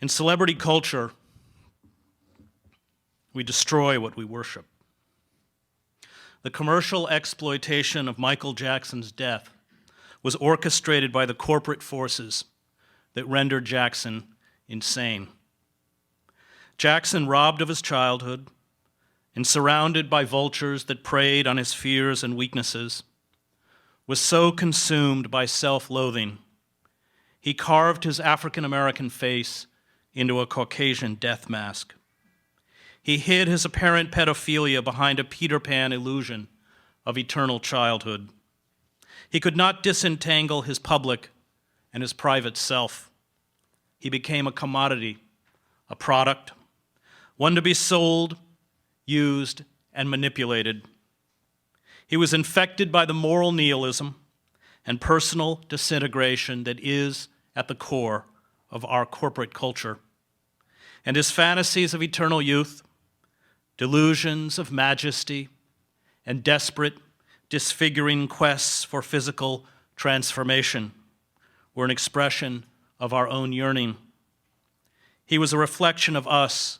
In celebrity culture, we destroy what we worship. The commercial exploitation of Michael Jackson's death was orchestrated by the corporate forces that rendered Jackson insane. Jackson, robbed of his childhood and surrounded by vultures that preyed on his fears and weaknesses, was so consumed by self-loathing, he carved his African-American face into a Caucasian death mask. He hid his apparent pedophilia behind a Peter Pan illusion of eternal childhood. He could not disentangle his public and his private self. He became a commodity, a product, one to be sold, used, and manipulated. He was infected by the moral nihilism and personal disintegration that is at the core of our corporate culture. And his fantasies of eternal youth, delusions of majesty, and desperate, disfiguring quests for physical transformation were an expression of our own yearning. He was a reflection of us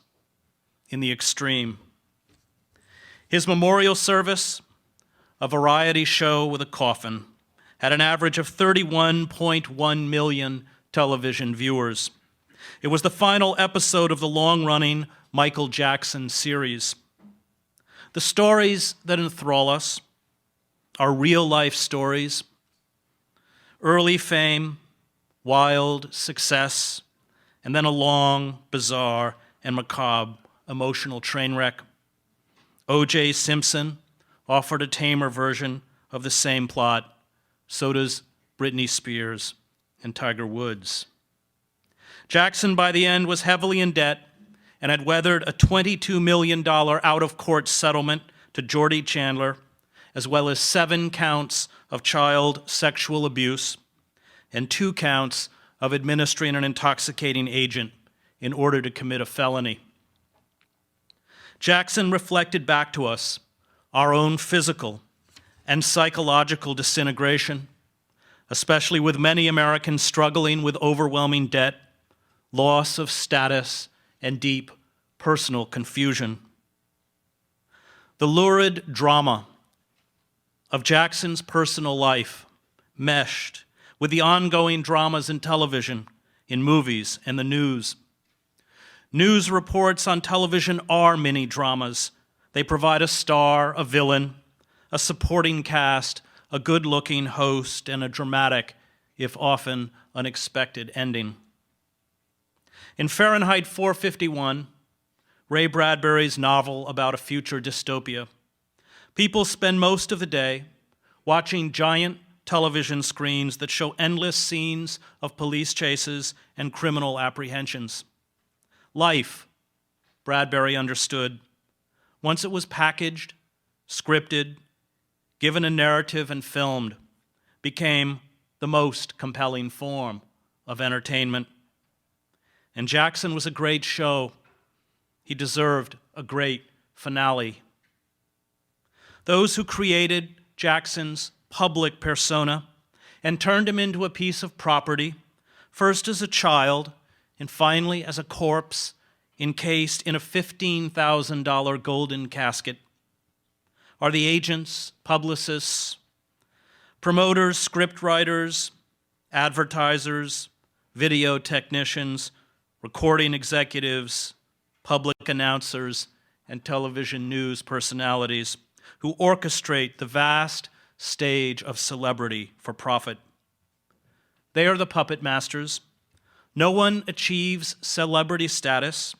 in the extreme. His memorial service, a variety show with a coffin, had an average of 31.1 million television viewers. It was the final episode of the long-running Michael Jackson series. The stories that enthrall us are real-life stories, early fame, wild success, and then a long, bizarre, and macabre emotional train wreck. O.J. Simpson offered a tamer version of the same plot. So does Britney Spears and Tiger Woods. Jackson, by the end, was heavily in debt and had weathered a $22 million out-of-court settlement to Jordy Chandler, as well as 7 counts of child sexual abuse and 2 counts of administering an intoxicating agent in order to commit a felony. Jackson reflected back to us our own physical and psychological disintegration, especially with many Americans struggling with overwhelming debt, loss of status, and deep personal confusion. The lurid drama of Jackson's personal life meshed with the ongoing dramas in television, in movies, and the news. News reports on television are mini-dramas. They provide a star, a villain, a supporting cast, a good-looking host, and a dramatic, if often unexpected, ending. In Fahrenheit 451, Ray Bradbury's novel about a future dystopia, people spend most of the day watching giant television screens that show endless scenes of police chases and criminal apprehensions. Life, Bradbury understood, once it was packaged, scripted, given a narrative, and filmed, became the most compelling form of entertainment. And Jackson was a great show. He deserved a great finale. Those who created Jackson's public persona and turned him into a piece of property, first as a child and finally as a corpse encased in a $15,000 golden casket, are the agents, publicists, promoters, scriptwriters, advertisers, video technicians, recording executives, public announcers, and television news personalities who orchestrate the vast stage of celebrity for profit. They are the puppet masters. No one achieves celebrity status.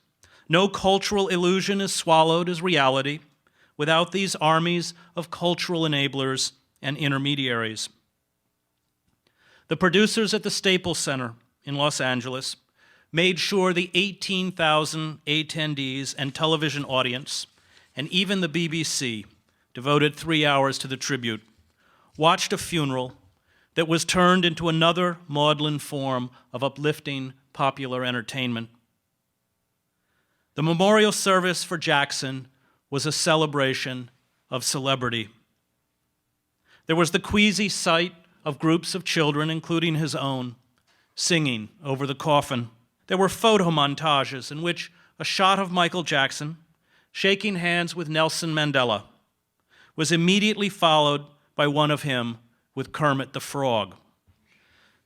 No cultural illusion is swallowed as reality without these armies of cultural enablers and intermediaries. The producers at the Staples Center in Los Angeles made sure the 18,000 attendees and television audience, and even the BBC, devoted 3 hours to the tribute, watched a funeral that was turned into another maudlin form of uplifting popular entertainment. The memorial service for Jackson was a celebration of celebrity. There was the queasy sight of groups of children, including his own, singing over the coffin, There were photo montages in which a shot of Michael Jackson shaking hands with Nelson Mandela was immediately followed by one of him with Kermit the Frog.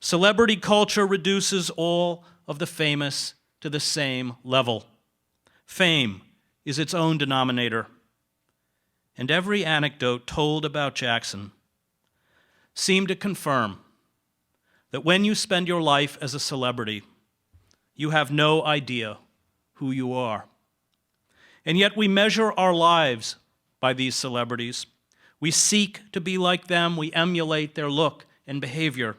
Celebrity culture reduces all of the famous to the same level. Fame is its own denominator. And every anecdote told about Jackson seemed to confirm that when you spend your life as a celebrity, you have no idea who you are. And yet we measure our lives by these celebrities. We seek to be like them. We emulate their look and behavior.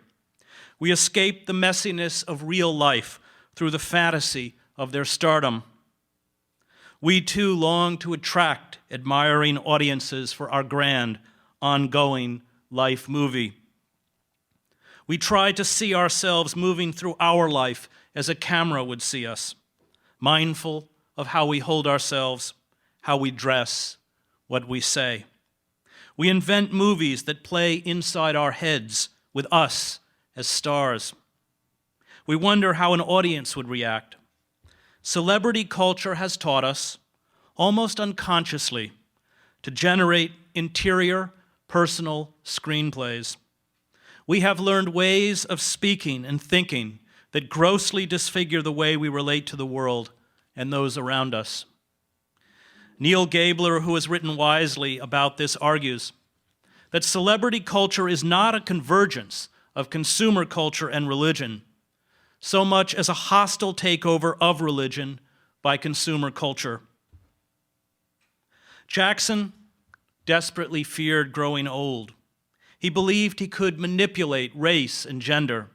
We escape the messiness of real life through the fantasy of their stardom. We too long to attract admiring audiences for our grand, ongoing life movie. We try to see ourselves moving through our life as a camera would see us, mindful of how we hold ourselves, how we dress, what we say. We invent movies that play inside our heads with us as stars. We wonder how an audience would react. Celebrity culture has taught us, almost unconsciously, to generate interior, personal screenplays. We have learned ways of speaking and thinking that grossly disfigure the way we relate to the world and those around us. Neil Gabler, who has written wisely about this, argues that celebrity culture is not a convergence of consumer culture and religion, so much as a hostile takeover of religion by consumer culture. Jackson desperately feared growing old. He believed he could manipulate race and gender.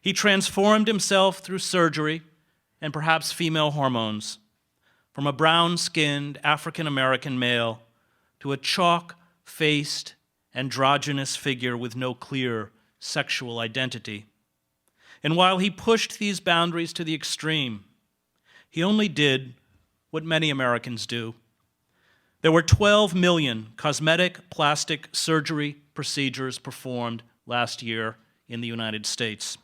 He transformed himself through surgery and perhaps female hormones, from a brown-skinned African-American male to a chalk-faced, androgynous figure with no clear sexual identity. And while he pushed these boundaries to the extreme, he only did what many Americans do. There were 12 million cosmetic plastic surgery procedures performed last year in the United States.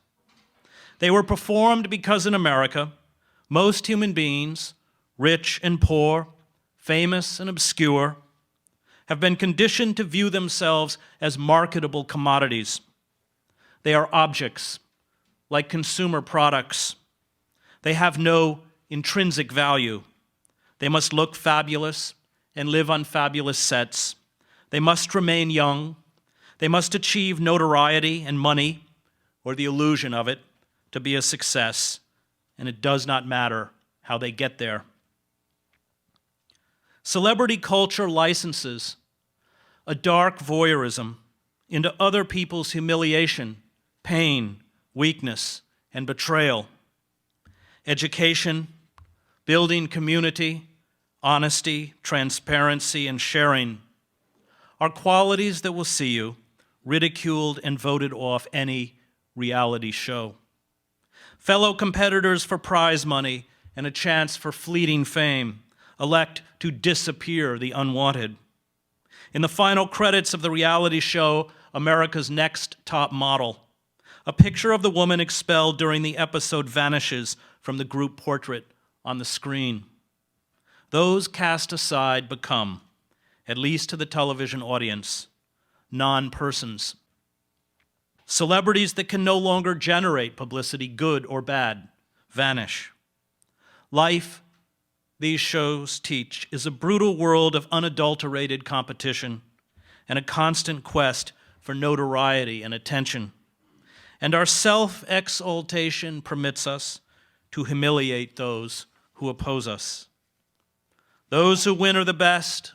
They were performed because in America, most human beings, rich and poor, famous and obscure, have been conditioned to view themselves as marketable commodities. They are objects, like consumer products. They have no intrinsic value. They must look fabulous and live on fabulous sets. They must remain young. They must achieve notoriety and money, or the illusion of it, to be a success, and it does not matter how they get there. Celebrity culture licenses a dark voyeurism into other people's humiliation, pain, weakness, and betrayal. Education, building community, honesty, transparency, and sharing are qualities that will see you ridiculed and voted off any reality show. Fellow competitors for prize money and a chance for fleeting fame elect to disappear the unwanted. In the final credits of the reality show, America's Next Top Model, a picture of the woman expelled during the episode vanishes from the group portrait on the screen. Those cast aside become, at least to the television audience, non-persons. Celebrities that can no longer generate publicity, good or bad, vanish. Life, these shows teach, is a brutal world of unadulterated competition and a constant quest for notoriety and attention. And our self-exaltation permits us to humiliate those who oppose us. Those who win are the best.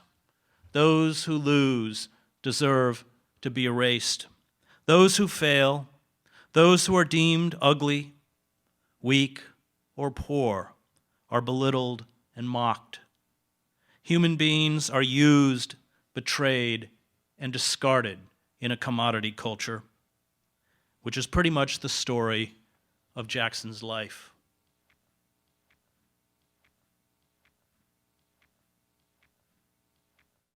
Those who lose deserve to be erased. Those who fail, those who are deemed ugly, weak, or poor are belittled and mocked. Human beings are used, betrayed, and discarded in a commodity culture, which is pretty much the story of Jackson's life.